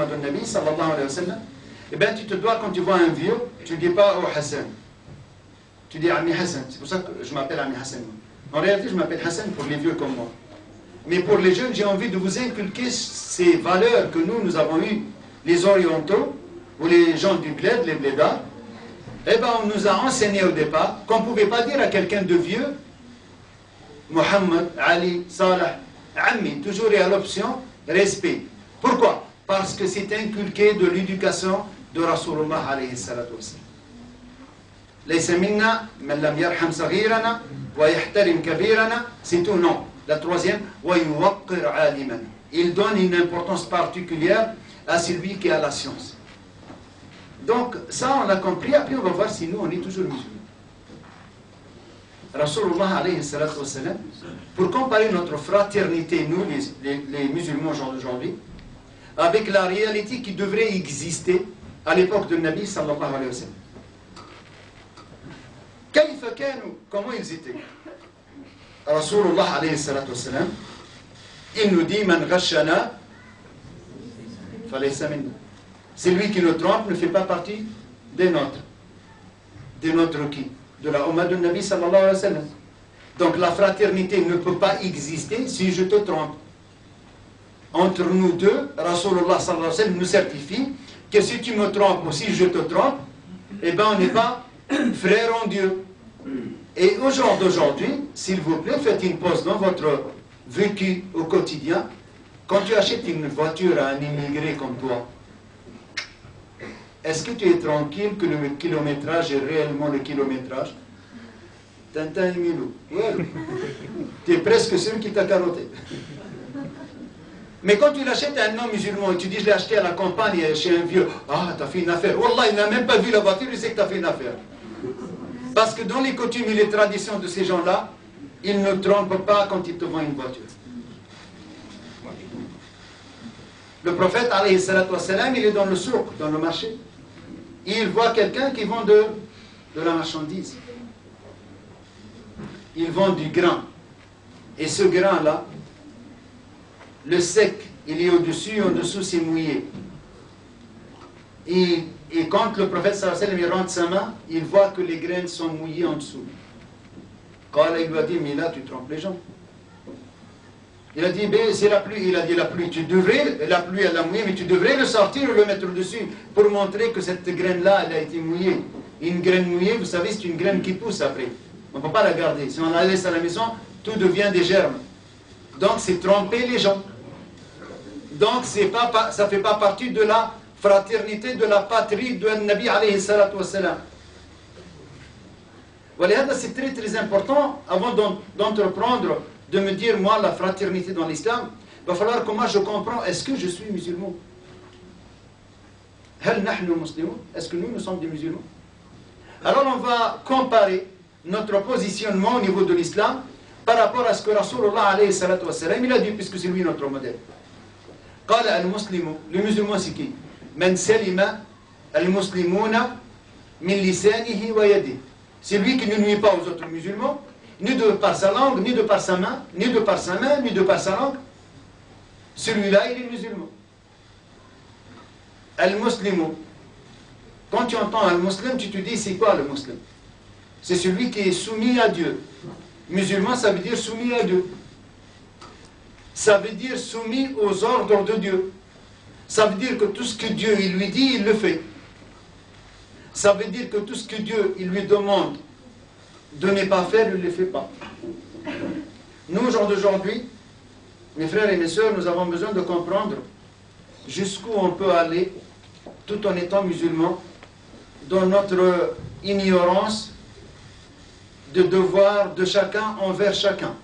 de Nabi sallallahu alayhi wa sallam, eh bien tu te dois, quand tu vois un vieux, tu ne dis pas oh Hassan. Tu dis Ami Hassan. C'est pour ça que je m'appelle Ami Hassan. En réalité, je m'appelle Hassan pour les vieux comme moi. Mais pour les jeunes, j'ai envie de vous inculquer ces valeurs que nous avons eues, les orientaux, ou les gens du bled, les blédards. Eh bien, on nous a enseigné au départ qu'on ne pouvait pas dire à quelqu'un de vieux, Mohammed, Ali, Salah, Ammi, toujours il y a l'option respect. Pourquoi? Parce que c'est inculqué de l'éducation de Rasulullah alayhi salatu wassalam. Laysa minna man lam yarham saghirana wa yahtarim kabirana, c'est tout non. La troisième, wa yuwaqqir aliman. Il donne une importance particulière à celui qui a la science. Donc ça on l'a compris, après on va voir si nous on est toujours musulmans. Rasulullah alayhi salatu wassalam, pour comparer notre fraternité, nous les musulmans aujourd'hui, avec la réalité qui devrait exister à l'époque de Nabi sallallahu alayhi wa sallam. Kayfa kanu, comment ils étaient? Rasulullah alayhi salatu wassalam, il nous dit man ghashana falaysa minna. Celui qui nous trompe ne fait pas partie des nôtres. Des nôtres qui? De la Ummah de Nabi sallallahu alayhi wa sallam. Donc la fraternité ne peut pas exister si je te trompe. Entre nous deux, Rasulullah sallallahu alayhi wa sallam nous certifie que si tu me trompes ou si je te trompe, eh bien on n'est pas frères en Dieu. Et au jour d'aujourd'hui, s'il vous plaît, faites une pause dans votre vécu au quotidien. Quand tu achètes une voiture à un immigré comme toi, est-ce que tu es tranquille que le kilométrage est réellement le kilométrage? Tintin et Milou. Ouais. Tu es presque sûr qu'il t'a carotté. Mais quand tu l'achètes à un non musulman et tu dis je l'ai acheté à la campagne chez un vieux, ah, tu as fait une affaire. Wallah, il n'a même pas vu la voiture, il sait que tu as fait une affaire. Parce que dans les coutumes et les traditions de ces gens-là, ils ne trompent pas quand ils te vendent une voiture. Le prophète, alayhi salatu wassalam, il est dans le souk, dans le marché. Et il voit quelqu'un qui vend de la marchandise. Il vend du grain. Et ce grain-là, le sec, il est au-dessus, en dessous, c'est mouillé. Et quand le prophète sallallahu alayhi wa sallam rentre sa main, il voit que les graines sont mouillées en dessous. Quand il lui a dit, mais là tu trompes les gens. Il a dit, ben, c'est la pluie. Il a dit, la pluie, la pluie elle a mouillé, mais tu devrais le sortir ou le mettre dessus pour montrer que cette graine-là, elle a été mouillée. Une graine mouillée, vous savez, c'est une graine qui pousse après. On ne peut pas la garder. Si on la laisse à la maison, tout devient des germes. Donc c'est tromper les gens. Donc ça ne fait pas partie de la fraternité, de la patrie de Nabi alayhi salatu wassalam. Voilà, c'est très très important, avant d'entreprendre, de me dire, moi, la fraternité dans l'islam, il va falloir que moi je comprends, est-ce que je suis musulman? Est-ce que nous sommes des musulmans? Alors on va comparer notre positionnement au niveau de l'islam par rapport à ce que Rasulullah alayhi salatu wassalam, il a dit, puisque c'est lui notre modèle. Le musulman c'est qui? Man salima al-muslimuna min lisanihi wa yadihi. C'est lui qui ne nuit pas aux autres musulmans, ni de par sa langue, ni de par sa main, ni de par sa main, ni de par sa langue. Celui-là, il est musulman. Al-muslimu. Quand tu entends al-muslim, tu te dis, c'est quoi le muslim? C'est celui qui est soumis à Dieu. Musulman, ça veut dire soumis à Dieu. Ça veut dire soumis aux ordres de Dieu. Ça veut dire que tout ce que Dieu il lui dit, il le fait. Ça veut dire que tout ce que Dieu il lui demande de ne pas faire, il ne le fait pas. Nous, au jour d'aujourd'hui, mes frères et mes sœurs, nous avons besoin de comprendre jusqu'où on peut aller tout en étant musulmans dans notre ignorance de devoir de chacun envers chacun.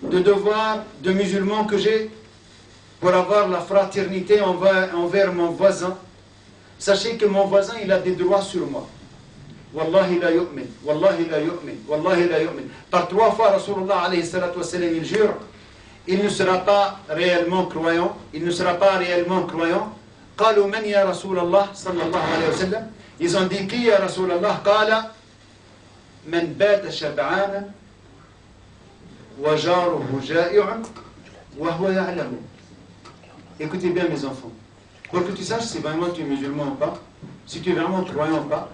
De devoir de musulman que j'ai pour avoir la fraternité envers mon voisin. Sachez que mon voisin, il a des droits sur moi. Wallahi la yu'min, wallahi la yu'min, wallahi la yu'min. Par 3 fois, Rasulullah alayhi salatu wassalam, il jure, il ne sera pas réellement croyant, il ne sera pas réellement croyant. قالوا من يا رسول الله صلى الله عليه وسلم. Ils ont dit qui ya Rasulallah? قال من بات شبعانا وجاره جائع وهو يعلم. Écoutez bien mes enfants. Pour que tu saches si vraiment tu es musulman ou pas, si tu es vraiment croyant ou pas,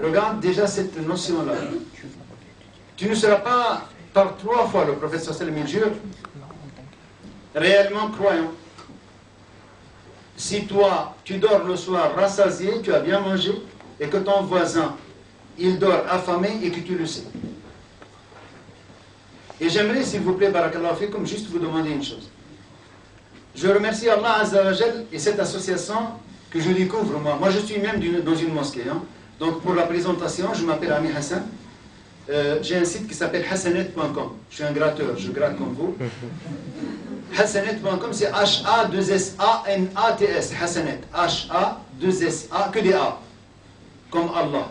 regarde déjà cette notion-là. Tu ne seras pas par 3 fois, le prophète sallallahu alayhi wa sallam jure, réellement croyant. Si toi, tu dors le soir rassasié, tu as bien mangé, et que ton voisin, il dort affamé et que tu le sais. Et j'aimerais, s'il vous plaît, barakallahu fikum, juste vous demander une chose. Je remercie Allah Azza wa Jal et cette association que je découvre moi. Moi, je suis même dans une mosquée. Hein. Donc, pour la présentation, je m'appelle Ami Hassan. J'ai un site qui s'appelle hassanet.com. Je suis un gratteur, je gratte comme vous. Hassanet.com, c'est H-A-2-S-A-N-A-T-S. Hassanet. H-A-2-S-A, que des A. Comme Allah.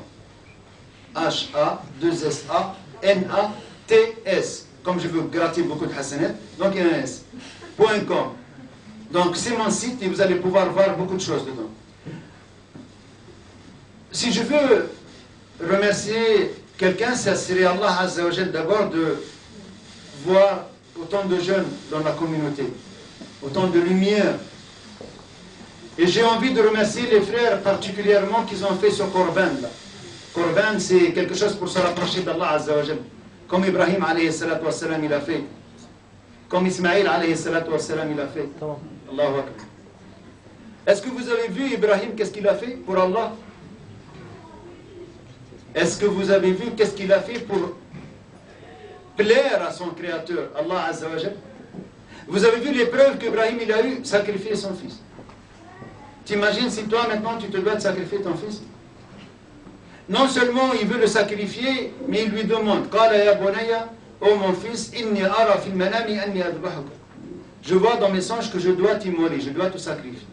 H-A-2-S-A-N-A-T-S. Comme je veux gratter beaucoup de Hassanet, donc il y a un S. .com. Donc c'est mon site et vous allez pouvoir voir beaucoup de choses dedans. Si je veux remercier quelqu'un, ça serait Allah Azza wa Jal d'abord de voir autant de jeunes dans la communauté, autant de lumière. Et j'ai envie de remercier les frères particulièrement qui ont fait ce Korban là. Korban, c'est quelque chose pour se rapprocher d'Allah Azza wa Jal. Comme Ibrahim alayhi salatu wassalam il a fait. Comme Ismaïl alayhi salatu wassalam il a fait. Allahu Akbar. Est-ce que vous avez vu Ibrahim, qu'est-ce qu'il a fait pour Allah? Est-ce que vous avez vu qu'est-ce qu'il a fait pour plaire à son créateur, Allah Azza wa Jal? Vous avez vu l'épreuve qu'Ibrahim il a eu, sacrifier son fils. T'imagines si toi maintenant tu te dois de sacrifier ton fils? Non seulement il veut le sacrifier, mais il lui demande, Qala ya bunayya, oh mon fils, inni ara fil manami anni adbahuka. Je vois dans mes songes que je dois t'immoler, je dois te sacrifier.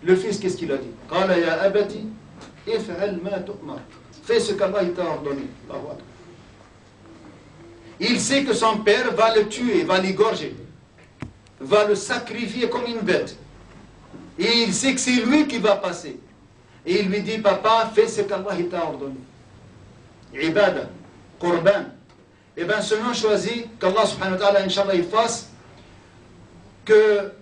Le fils, qu'est-ce qu'il a dit? Qala ya abati, if'al ma tu'mar. Fais ce qu'Allah t'a ordonné. Il sait que son père va le tuer, va l'égorger, va le sacrifier comme une bête. Et il sait que c'est lui qui va passer. Et il lui dit, papa, fais ce qu'Allah t'a ordonné. Ibada, Qurban. Et bien ce nom choisi, qu'Allah subhanahu wa ta'ala, Inch'Allah, il fasse que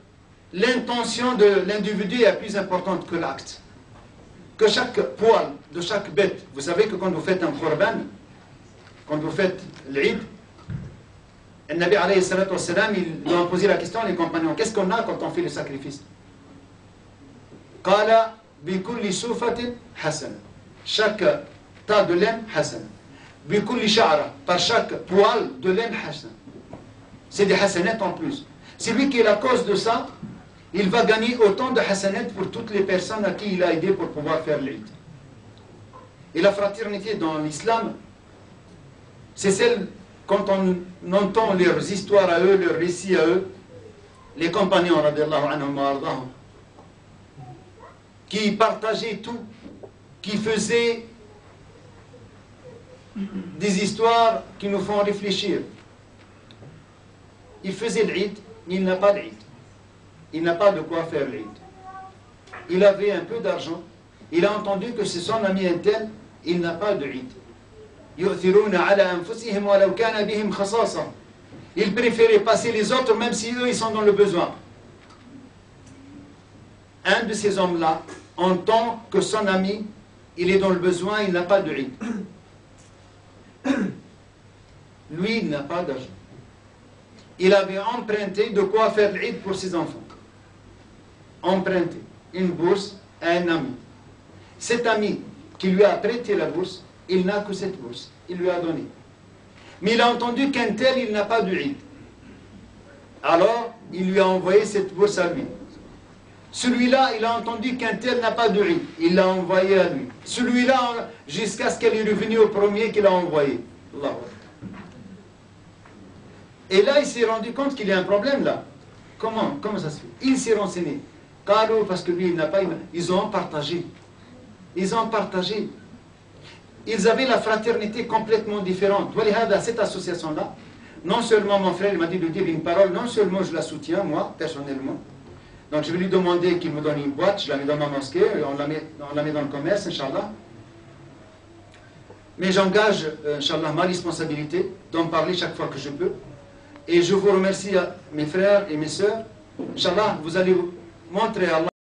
l'intention de l'individu est plus importante que l'acte. Que chaque poil de chaque bête, vous savez que quand vous faites un Qurban, quand vous faites l'Eid, le Nabi alayhi salatu wa salam, il lui a posé la question, les compagnons, qu'est-ce qu'on a quand on fait le sacrifice? Qala bikulli soufatin hasana. Chaque tas de laine hasana. Bikulli sha'ra, par chaque poil de laine hasana. C'est des hasanats en plus. C'est lui qui est la cause de ça, il va gagner autant de hasanat pour toutes les personnes à qui il a aidé pour pouvoir faire l'Eid. Et la fraternité dans l'islam, c'est celle, quand on entend leurs histoires à eux, leurs récits à eux, les compagnons, radiallahu anhum wa ardahum, qui partageaient tout, qui faisaient des histoires qui nous font réfléchir. Il faisait l'Eid, mais il n'a pas d'Eid. Il n'a pas de quoi faire l'Eid. Il avait un peu d'argent. Il a entendu que c'est son ami intel, il n'a pas de Eid. Il préférait passer les autres même si eux ils sont dans le besoin. Un de ces hommes-là entend que son ami il est dans le besoin, il n'a pas de Eid. Lui il n'a pas d'argent. Il avait emprunté de quoi faire l'Eid pour ses enfants. Emprunté une bourse à un ami. Cet ami qui lui a prêté la bourse, il n'a que cette bourse. Il lui a donné. Mais il a entendu qu'un tel, il n'a pas de Eid. Alors, il lui a envoyé cette bourse à lui. Celui-là, il a entendu qu'un tel n'a pas de Eid. Il l'a envoyé à lui. Celui-là, jusqu'à ce qu'elle est revenue au premier qu'il a envoyé. Allah. Et là, il s'est rendu compte qu'il y a un problème là. Comment ça se fait? Il s'est renseigné. Parce que lui, il n'a pas... Ils ont partagé. Ils ont partagé. Ils avaient la fraternité complètement différente. Cette association-là, non seulement mon frère m'a dit de dire une parole, non seulement je la soutiens, moi, personnellement. Donc je vais lui demander qu'il me donne une boîte, je la mets dans ma mosquée, on la met dans le commerce, Inch'Allah. Mais j'engage, Inch'Allah, ma responsabilité d'en parler chaque fois que je peux. Et je vous remercie, mes frères et mes sœurs. Inch'Allah, vous allez montrer à Allah